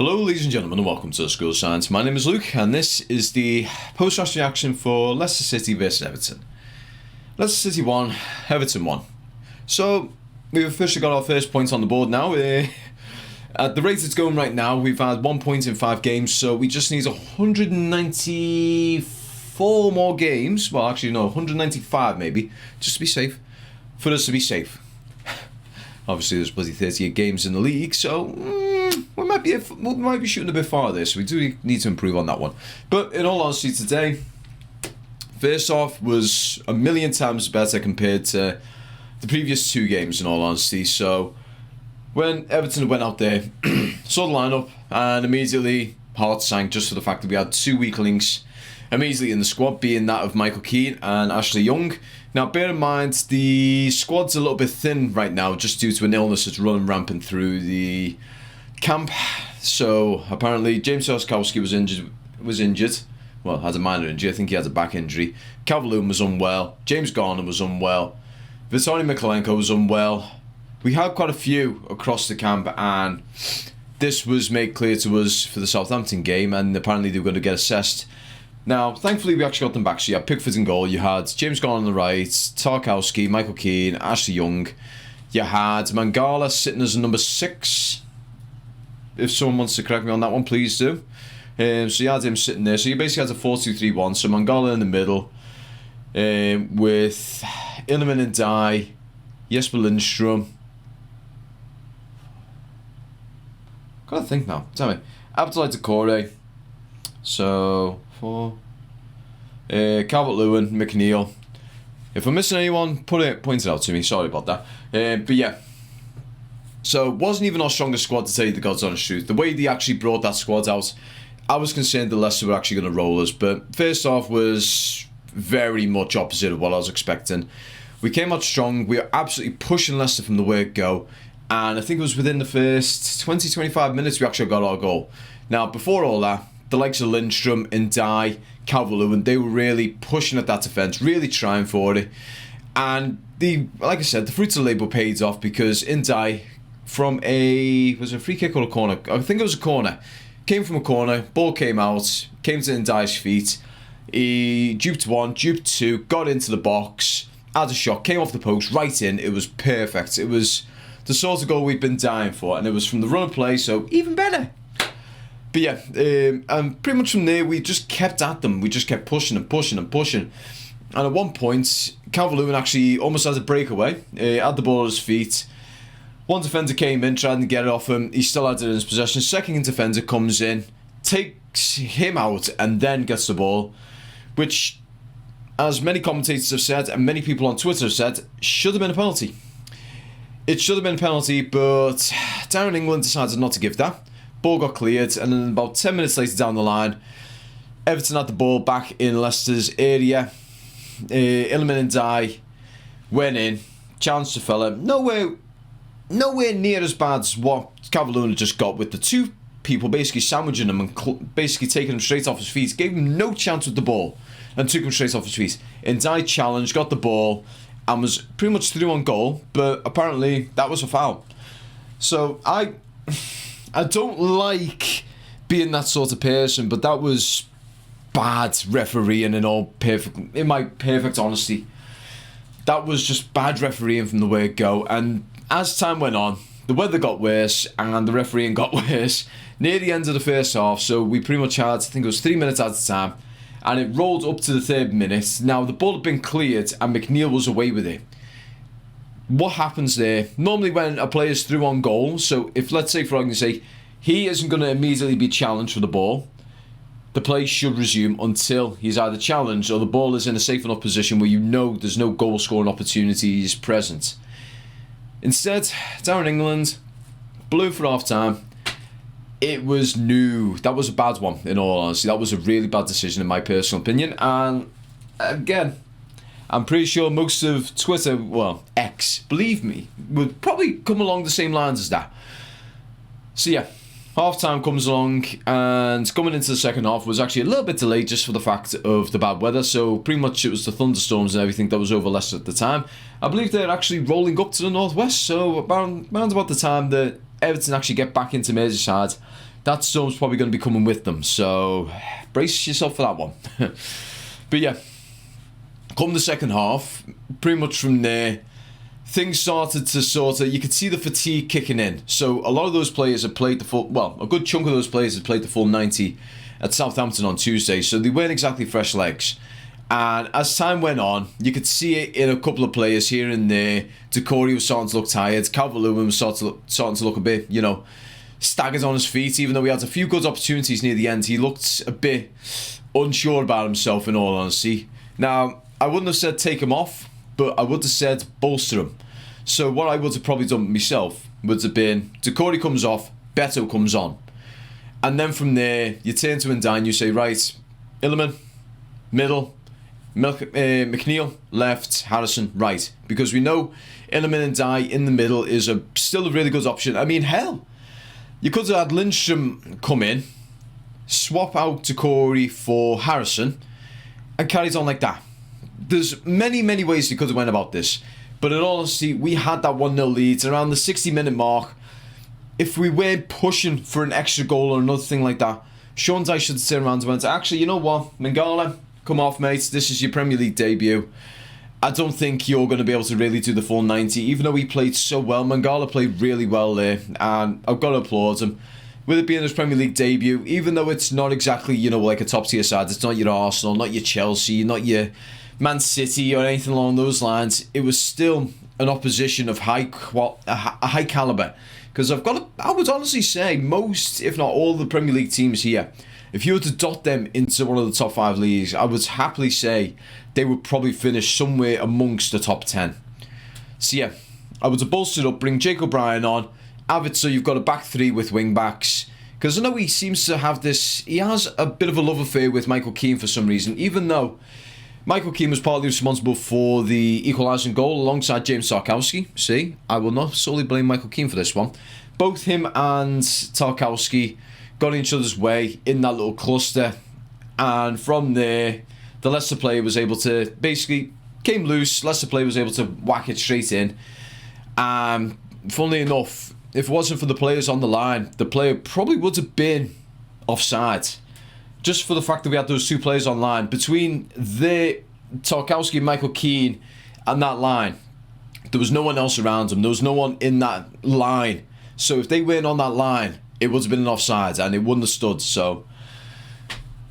Hello ladies and gentlemen and welcome to the School of Science. My name is Luke and this is the post-match reaction for Leicester City vs Everton. Leicester City 1, Everton 1. So we've officially got our first point on the board now. At the rate it's going right now, we've had 1 point in 5 games, so we just need 194 more games. Well, actually no, 195 maybe, just to be safe, for us to be safe. Obviously there's bloody 38 games in the league, so we might be shooting a bit far there, so we do need to improve on that one. But in all honesty, today, first off, was a million times better compared to the previous 2 games, in all honesty. So when Everton went out there, saw the lineup, and immediately heart sank just for the fact that we had 2 weaklings immediately in the squad, being that of Michael Keane and Ashley Young. Now, bear in mind, the squad's a little bit thin right now, just due to an illness that's running rampant through the camp. So apparently, James Tarkowski was injured. Well, had a minor injury. I think he had a back injury. Calvert-Lewin was unwell. James Garner was unwell. Vitaly Mykolenko was unwell. We had quite a few across the camp, and this was made clear to us for the Southampton game, and apparently they were going to get assessed. Now, thankfully, we actually got them back. So you had Pickford in goal. You had James Garner on the right, Tarkowski, Michael Keane, Ashley Young. You had Mangala sitting as a number 6. If someone wants to correct me on that one, please do. So you had him sitting there. So you basically had a 4-2-3-1. So Mangala in the middle, with Illiman and Dye, Jesper Lindstrom. Gotta think now. Tell me. Abdoulaye Doucouré. So 4. Calvert-Lewin, McNeil. If I'm missing anyone, point it out to me. Sorry about that. But yeah. So it wasn't even our strongest squad, to tell you the God's honest truth. The way they actually brought that squad out, I was concerned that Leicester were actually going to roll us. But first off was very much opposite of what I was expecting. We came out strong. We were absolutely pushing Leicester from the word go. And I think it was within the first 20-25 minutes we actually got our goal. Now, before all that, the likes of Lindstrom and Dye, Calvert-Lewin, they were really pushing at that defence, really trying for it. And like I said, the fruits of the labour paid off, because in Dye, from was it a free kick or a corner? I think it was a corner. Came from a corner, ball came out, came to Ndye's feet. He duped 1, duped 2, got into the box, had a shot, came off the post, right in. It was perfect. It was the sort of goal we've been dying for, and it was from the run of play, so even better. But yeah, and pretty much from there, we just kept at them. We just kept pushing and pushing and pushing. And at one point, Calvert-Lewin actually almost had a breakaway. Had the ball at his feet. One defender came in, tried to get it off him. He still had it in his possession. Second defender comes in, takes him out, and then gets the ball. Which, as many commentators have said, and many people on Twitter have said, should have been a penalty. It should have been a penalty, but Darren England decided not to give that. Ball got cleared, and then about 10 minutes later down the line, Everton had the ball back in Leicester's area. Illiman and Dye went in, challenged the fella. Nowhere near as bad as what Calvert-Lewin just got, with the 2 people basically sandwiching him and basically taking him straight off his feet. Gave him no chance with the ball and took him straight off his feet. And Dye challenged, got the ball, and was pretty much through on goal, but apparently that was a foul. So I don't like being that sort of person, but that was bad refereeing in my perfect honesty. That was just bad refereeing from the word go. And as time went on, the weather got worse and the refereeing got worse near the end of the first half. So we pretty much had, I think it was 3 minutes at a time, and it rolled up to the 3rd minute. Now the ball had been cleared and McNeil was away with it. What happens there? Normally when a player's through on goal, so if, let's say for argument's sake, he isn't going to immediately be challenged for the ball, the play should resume until he's either challenged or the ball is in a safe enough position where you know there's no goal scoring opportunities present. Instead, Darren England blew for half time. It was new. That was a bad one, in all honesty. That was a really bad decision in my personal opinion. And again, I'm pretty sure most of Twitter, well, X, believe me, would probably come along the same lines as that. So yeah, half time comes along, and coming into the second half was actually a little bit delayed just for the fact of the bad weather. So pretty much it was the thunderstorms and everything that was over Leicester at the time. I believe they're actually rolling up to the northwest. So around about the time that Everton actually get back into Merseyside, that storm's probably going to be coming with them. So brace yourself for that one. But yeah, come the second half, pretty much from there, things started to sort of, you could see the fatigue kicking in. So a lot of those players had played the full, well, a good chunk of those players had played the full 90 at Southampton on Tuesday, so they weren't exactly fresh legs. And as time went on, you could see it in a couple of players here and there. Decore was starting to look tired. Calvert-Lewin was starting to look a bit, staggered on his feet. Even though he had a few good opportunities near the end, he looked a bit unsure about himself, in all honesty. Now, I wouldn't have said take him off, but I would have said bolster him. So what I would have probably done myself would have been, Decore comes off, Beto comes on. And then from there, you turn to Ndiaye and you say, right, Illiman, middle, McNeil, left, Harrison, right. Because we know Illiman and Ndiaye in the middle is still a really good option. I mean, hell, you could have had Lindstrom come in, swap out Decore for Harrison, and carried on like that. There's many, many ways you could have went about this. But in all honesty, we had that 1-0 lead around the 60-minute mark. If we weren't pushing for an extra goal or another thing like that, Sean Dyche should have turned around and went, actually, you know what, Mangala, come off, mate. This is your Premier League debut. I don't think you're going to be able to really do the full 90, even though he played so well. Mangala played really well there, and I've got to applaud him. With it being his Premier League debut, even though it's not exactly, like a top-tier side, it's not your Arsenal, not your Chelsea, not your Man City or anything along those lines, it was still an opposition of a high calibre. Because I would honestly say most, if not all, the Premier League teams here, if you were to dot them into one of the top 5 leagues, I would happily say they would probably finish somewhere amongst the top 10. So yeah, I would have bolstered up, bring Jake O'Brien on, have it so you've got a back 3 with wing backs. Because I know he seems to have this, he has a bit of a love affair with Michael Keane for some reason, even though Michael Keane was partly responsible for the equalising goal alongside James Tarkowski. See, I will not solely blame Michael Keane for this one. Both him and Tarkowski got in each other's way in that little cluster. And from there, the Leicester player was able to, basically, came loose. Leicester player was able to whack it straight in. Funnily enough, if it wasn't for the players on the line, the player probably would have been offside. Just for the fact that we had those 2 players on line. Between Tarkowski and Michael Keane and that line, there was no one else around them. There was no one in that line. So if they weren't on that line, it would have been an offside and it wouldn't have stood. So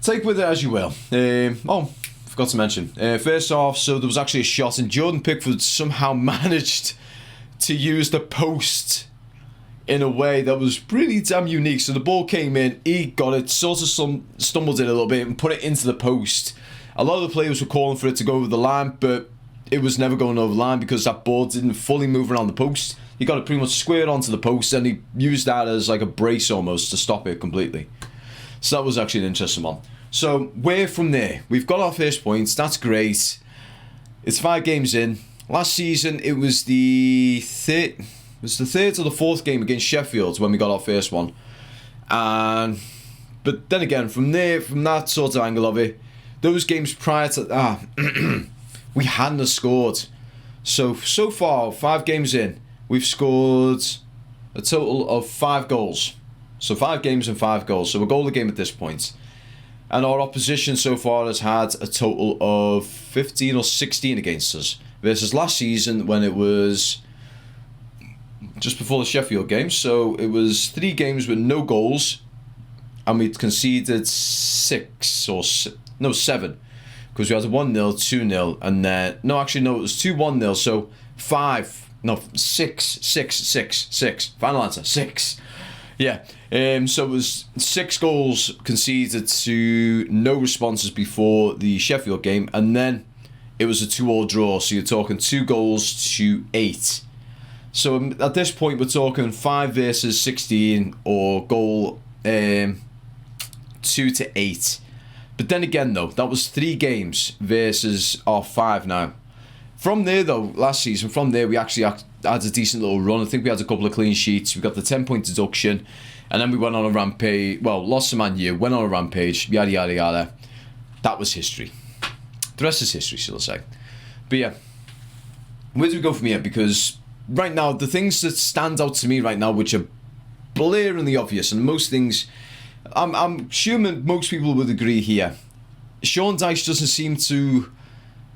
take with it as you will. Forgot to mention. First off, so there was actually a shot and Jordan Pickford somehow managed to use the post in a way that was pretty damn unique. So the ball came in, he got it, sort of stumbled it a little bit and put it into the post. A lot of the players were calling for it to go over the line, but it was never going over the line because that ball didn't fully move around the post. He got it pretty much squared onto the post and he used that as like a brace almost to stop it completely. So that was actually an interesting one. So where from there? We've got our first points, that's great. It's 5 games in. Last season it was the third or the 4th game against Sheffield when we got our first one. But then again, from that sort of angle of it, those games prior to that, we hadn't scored. So far, 5 games in, we've scored a total of 5 goals. So 5 games and 5 goals. So a goal a game at this point. And our opposition so far has had a total of 15 or 16 against us. Versus last season when it was just before the Sheffield game. So it was 3 games with no goals. And we'd conceded 7. Because we had a 1-0, 2-0, and then... it was 2-1-0, so 6. Final answer, 6. Yeah, so it was 6 goals conceded to no responses before the Sheffield game, and then it was a 2-2 draw, so you're talking 2 goals to 8. So at this point, we're talking 5 versus 16, or goal 2 to 8. But then again, though, that was 3 games versus our 5 now. From there, though, last season, we actually had a decent little run. I think we had a couple of clean sheets. We got the 10-point deduction. And then we went on a rampage. Well, lost to Man U, went on a rampage, yada, yada, yada. That was history. The rest is history, shall I say. But yeah, where do we go from here? Because right now, the things that stand out to me right now, which are blaringly obvious, and most things, I'm assuming most people would agree here. Sean Dyche doesn't seem to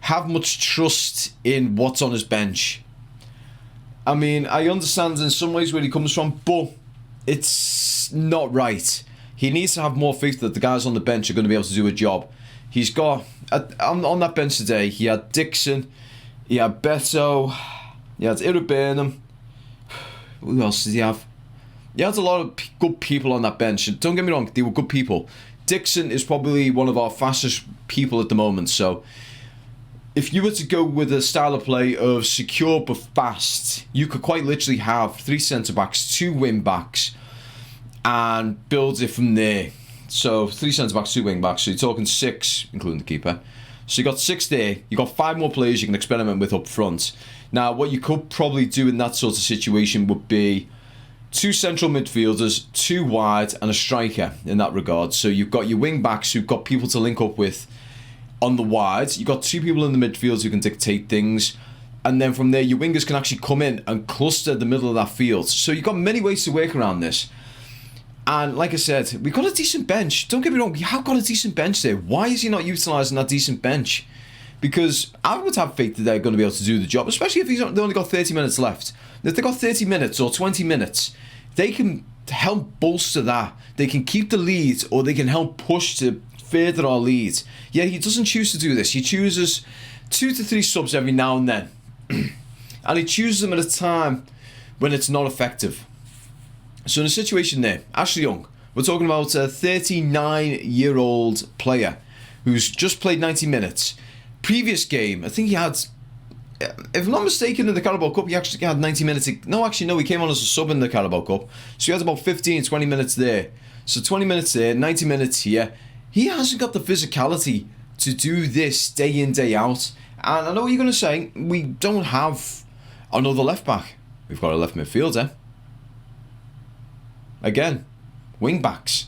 have much trust in what's on his bench. I mean, I understand in some ways where he comes from, but it's not right. He needs to have more faith that the guys on the bench are going to be able to do a job. He's got, on that bench today, he had Dixon, he had Beto, he had Irabernum. Who else did he have? He had a lot of good people on that bench. Don't get me wrong, they were good people. Dixon is probably one of our fastest people at the moment, so if you were to go with a style of play of secure but fast, you could quite literally have 3 centre-backs, 2 wing-backs, and build it from there. So 3 centre-backs, 2 wing-backs, so you're talking 6, including the keeper. So you got 6 there, you got 5 more players you can experiment with up front. Now, what you could probably do in that sort of situation would be 2 central midfielders, 2 wide, and a striker in that regard. So you've got your wing-backs who've got people to link up with on the wide. You've got 2 people in the midfield who can dictate things. And then from there, your wingers can actually come in and cluster the middle of that field. So you've got many ways to work around this. And like I said, we've got a decent bench. Don't get me wrong, we have got a decent bench there. Why is he not utilising that decent bench? Because I would have faith that they're going to be able to do the job, especially if they only got 30 minutes left. If they've got 30 minutes or 20 minutes, they can help bolster that. They can keep the lead, or they can help push to further our lead. Yet he doesn't choose to do this. He chooses 2 to 3 subs every now and then. And he chooses them at a time when it's not effective. So in a situation there, Ashley Young, we're talking about a 39-year-old player who's just played 90 minutes. Previous game, I think he had, if I'm not mistaken, in the Carabao Cup, he actually had 90 minutes. No, he came on as a sub in the Carabao Cup. So he has about 15, 20 minutes there. So 20 minutes there, 90 minutes here. He hasn't got the physicality to do this day in, day out. And I know what you're going to say, we don't have another left back. We've got a left midfielder. Again, wing backs.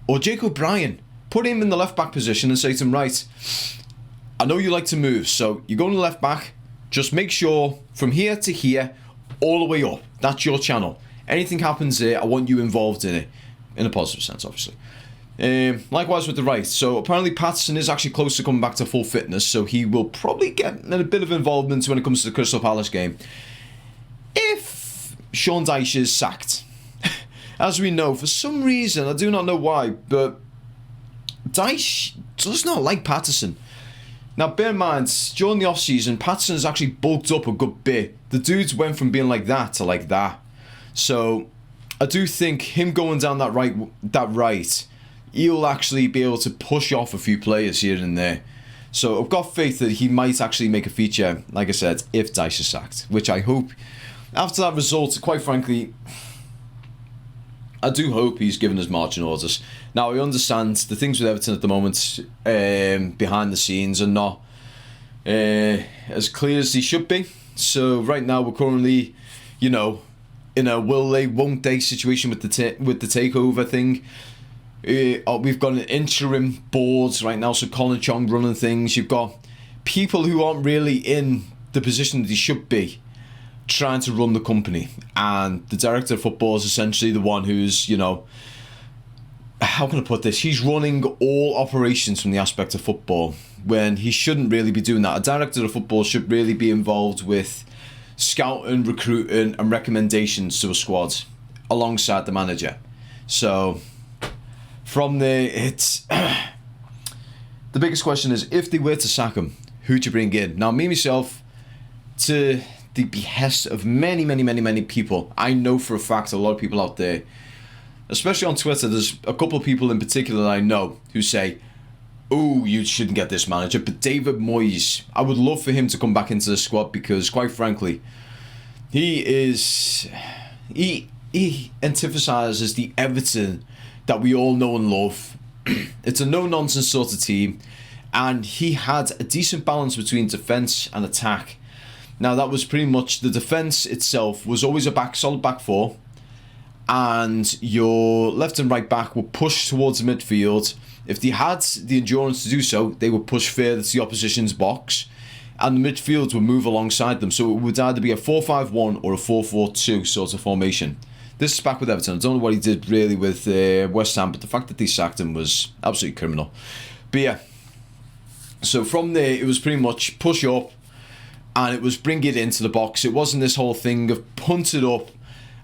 Or Jake O'Brien. Put him in the left back position and say to him, right, I know you like to move, so you go to the left back, just make sure from here to here, all the way up. That's your channel. Anything happens there, I want you involved in it. In a positive sense, obviously. Likewise with the right. So apparently Patterson is actually close to coming back to full fitness, so he will probably get a bit of involvement when it comes to the Crystal Palace game. If Sean Dyche is sacked, as we know, for some reason, I do not know why, but Dyche does not like Patterson. Now, bear in mind, during the off-season, Patterson has actually bulked up a good bit. The dudes went from being like that to like that. So I do think him going down that right, he'll actually be able to push off a few players here and there. So I've got faith that he might actually make a feature, like I said, if Dyche is sacked. Which I hope, after that result, quite frankly, I do hope he's given his marching orders. Now, I understand the things with Everton at the moment, behind the scenes, are not as clear as they should be. So right now we're currently, in a will they, won't they situation with the takeover thing. We've got an interim board right now, so Colin Chong running things. You've got people who aren't really in the position that they should be, trying to run the company, and the director of football is essentially the one who's, how can I put this? He's running all operations from the aspect of football when he shouldn't really be doing that. A director of football should really be involved with scouting, recruiting, and recommendations to a squad alongside the manager. So from there, it's the biggest question is, if they were to sack him, who'd you bring in? Now, me myself, to the behest of many people, I know for a fact a lot of people out there, especially on Twitter, there's a couple of people in particular that I know who say, oh, you shouldn't get this manager. But David Moyes, I would love for him to come back into the squad, because quite frankly, he antithesis the Everton that we all know and love. It's a no-nonsense sort of team, and he had a decent balance between defence and attack. Now, that was pretty much, the defence itself was always a solid back four, and your left and right back were pushed towards the midfield. If they had the endurance to do so, they would push further to the opposition's box, and the midfield would move alongside them. So it would either be a 4-5-1 or a 4-4-2 sort of formation. This is back with Everton. I don't know what he did really with West Ham, but the fact that they sacked him was absolutely criminal. But yeah, so from there, it was pretty much push up, and it was bring it into the box. It wasn't this whole thing of punt it up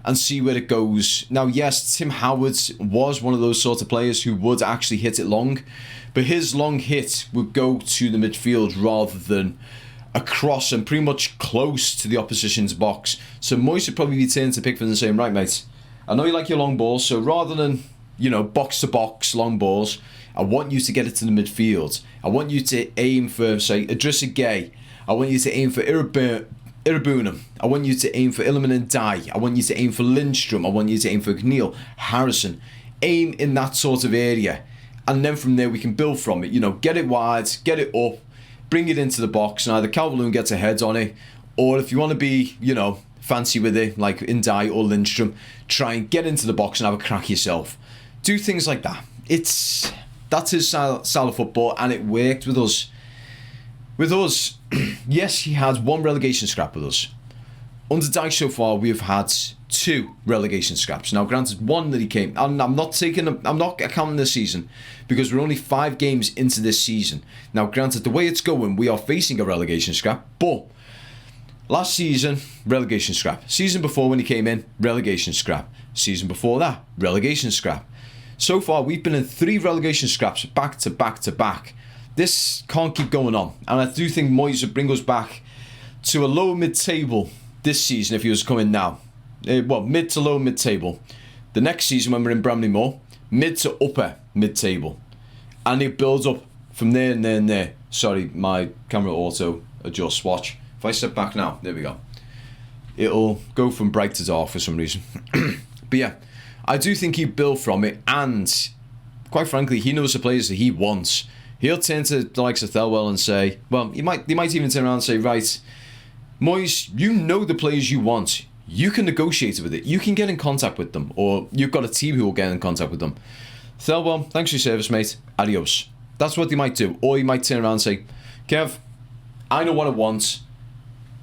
and see where it goes. Now, yes, Tim Howard was one of those sort of players who would actually hit it long, but his long hit would go to the midfield rather than across and pretty much close to the opposition's box. So Moyes would probably be turning to Pickford and saying, right, mate, I know you like your long balls, so rather than, box to box long balls, I want you to get it to the midfield. I want you to aim for, say, Idrissa Gueye. I want you to aim for Irabunum. I want you to aim for Iliman Ndiaye. I want you to aim for Lindstrom. I want you to aim for Neil Harrison. Aim in that sort of area. And then from there we can build from it. Get it wide, get it up, bring it into the box, and either Calvert-Lewin gets a head on it, or if you want to be, fancy with it, like Ndiaye or Lindstrom, try and get into the box and have a crack yourself. Do things like that. That's his style of football, and it worked with us. With us, yes, he had one relegation scrap with us. Under Dyche so far, we have had 2 relegation scraps. Now, granted, one that he came. I'm not accounting this season because we're only 5 games into this season. Now, granted, the way it's going, we are facing a relegation scrap. But last season, relegation scrap. Season before when he came in, relegation scrap. Season before that, relegation scrap. So far, we've been in 3 relegation scraps back to back to back. This can't keep going on, and I do think Moyes would bring us back to a lower mid-table this season if he was coming now. Mid to low mid-table. The next season when we're in Bramley Moore, mid to upper mid-table. And it builds up from there and there and there. Sorry, my camera auto adjusts. Watch. If I step back now, there we go. It'll go from bright to dark for some reason. But yeah, I do think he'd build from it, and quite frankly, he knows the players that he wants. He'll turn to the likes of Thelwell and say, he might even turn around and say, right, Moyes, you know the players you want. You can negotiate with it. You can get in contact with them. Or you've got a team who will get in contact with them. Thelwell, thanks for your service, mate. Adios. That's what they might do. Or he might turn around and say, Kev, I know what I want.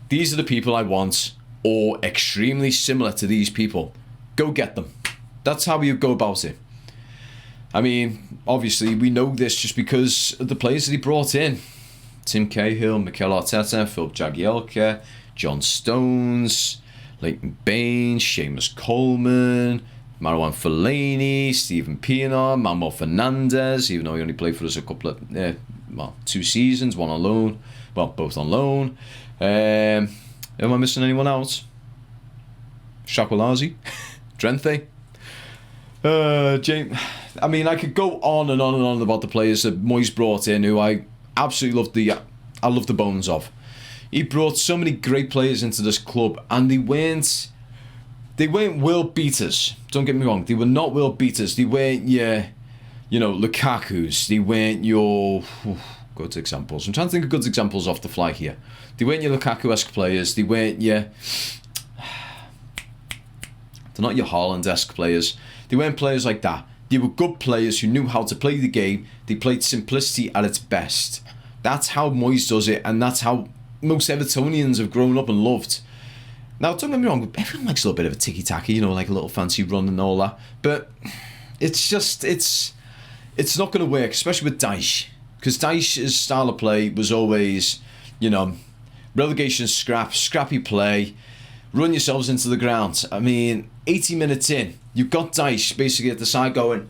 These are the people I want. Or extremely similar to these people. Go get them. That's how you go about it. I mean, obviously, we know this just because of the players that he brought in. Tim Cahill, Mikel Arteta, Philip Jagielka, John Stones, Leighton Baines, Seamus Coleman, Marwan Fellaini, Stephen Pienaar, Manuel Fernandes, even though he only played for us a couple of, 2 seasons, one on loan, both on loan. Am I missing anyone else? Shakwalazi, Drenthe. James, I mean, I could go on and on and on about the players that Moyes brought in, who I absolutely love the bones of. He brought so many great players into this club, and they weren't world beaters. Don't get me wrong, they were not world beaters. They weren't Lukaku's. They weren't your good examples. I'm trying to think of good examples off the fly here. They weren't your Lukaku-esque players. They weren't they're not your Haaland-esque players. They weren't players like that. They were good players who knew how to play the game. They played simplicity at its best. That's how Moyes does it, and that's how most Evertonians have grown up and loved. Now, don't get me wrong, everyone likes a little bit of a tiki-taka, like a little fancy run and all that. But it's not going to work, especially with Dyche. Because Dyche's style of play was always, relegation scrappy play, run yourselves into the ground. I mean, 80 minutes in, you've got Dyche basically at the side going,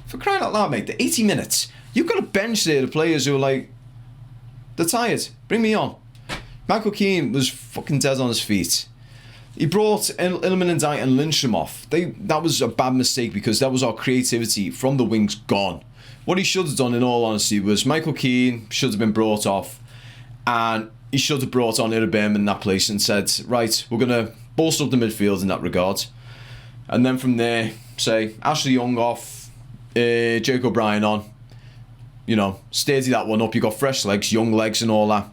for crying out loud, mate, the 80 minutes, you've got a bench there of players who are like, they're tired, bring me on. Michael Keane was fucking dead on his feet. He brought Iliman Ndiaye and Lindstrom off. That was a bad mistake because that was our creativity from the wings gone. What he should have done, in all honesty, was Michael Keane should have been brought off, and he should have brought on Irabem in that place and said, right, we're going to bolster up the midfield in that regard. And then from there, say, Ashley Young off, Jake O'Brien on. Steady that one up. You got fresh legs, young legs and all that.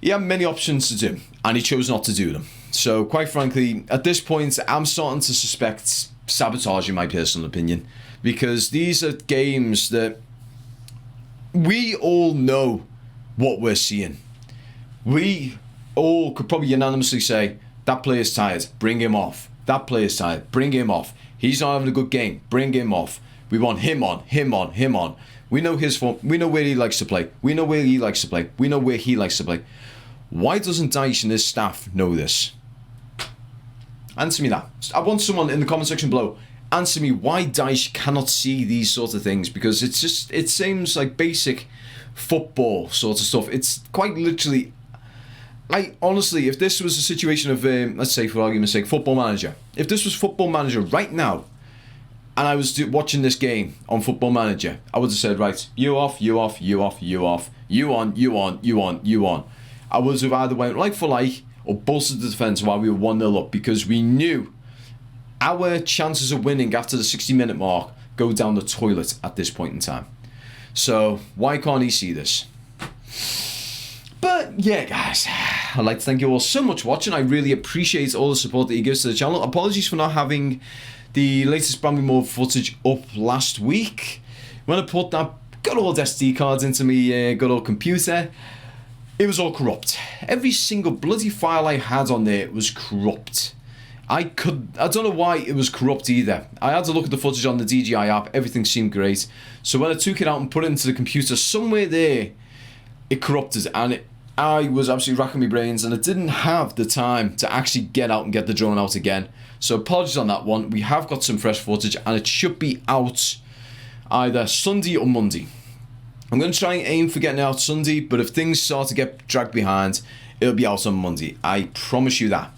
He had many options to do, and he chose not to do them. So, quite frankly, at this point, I'm starting to suspect sabotage, in my personal opinion, because these are games that we all know what we're seeing. We all could probably unanimously say, that player's tired, bring him off. That player's tired, bring him off. He's not having a good game, bring him off. We want him on, him on, him on. We know his form, we know where he likes to play. We know where he likes to play. We know where he likes to play. Why doesn't Dyche and his staff know this? Answer me that. I want someone in the comment section below. Answer me why Dyche cannot see these sorts of things, because it's just, it seems like basic football sort of stuff. It's quite literally, I honestly, if this was a situation of, let's say for argument's sake, Football Manager. If this was Football Manager right now, and I was watching this game on Football Manager, I would have said, right, you off, you off, you off, you off, you on, you on, you on, you on. I would have either went like for like, or bolstered the defence while we were 1-0 up, because we knew our chances of winning after the 60-minute mark go down the toilet at this point in time. So why can't he see this? But yeah, guys, I'd like to thank you all so much for watching. I really appreciate all the support that you give to the channel. Apologies for not having the latest Bramley Moore footage up last week. When I put that good old SD cards into me good old computer, it was all corrupt. Every single bloody file I had on there was corrupt. I don't know why it was corrupt either. I had to look at the footage on the DJI app, everything seemed great. So when I took it out and put it into the computer, somewhere there, it corrupted, and I was absolutely racking my brains, and I didn't have the time to actually get out and get the drone out again. So apologies on that one. We have got some fresh footage, and it should be out either Sunday or Monday. I'm going to try and aim for getting it out Sunday, but if things start to get dragged behind, it'll be out on Monday. I promise you that.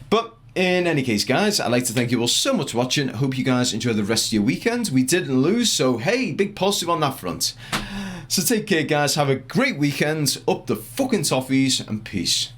But in any case, guys, I'd like to thank you all so much for watching. I hope you guys enjoy the rest of your weekend. We didn't lose, so hey, big positive on that front. So take care, guys. Have a great weekend. Up the fucking toffees, and peace.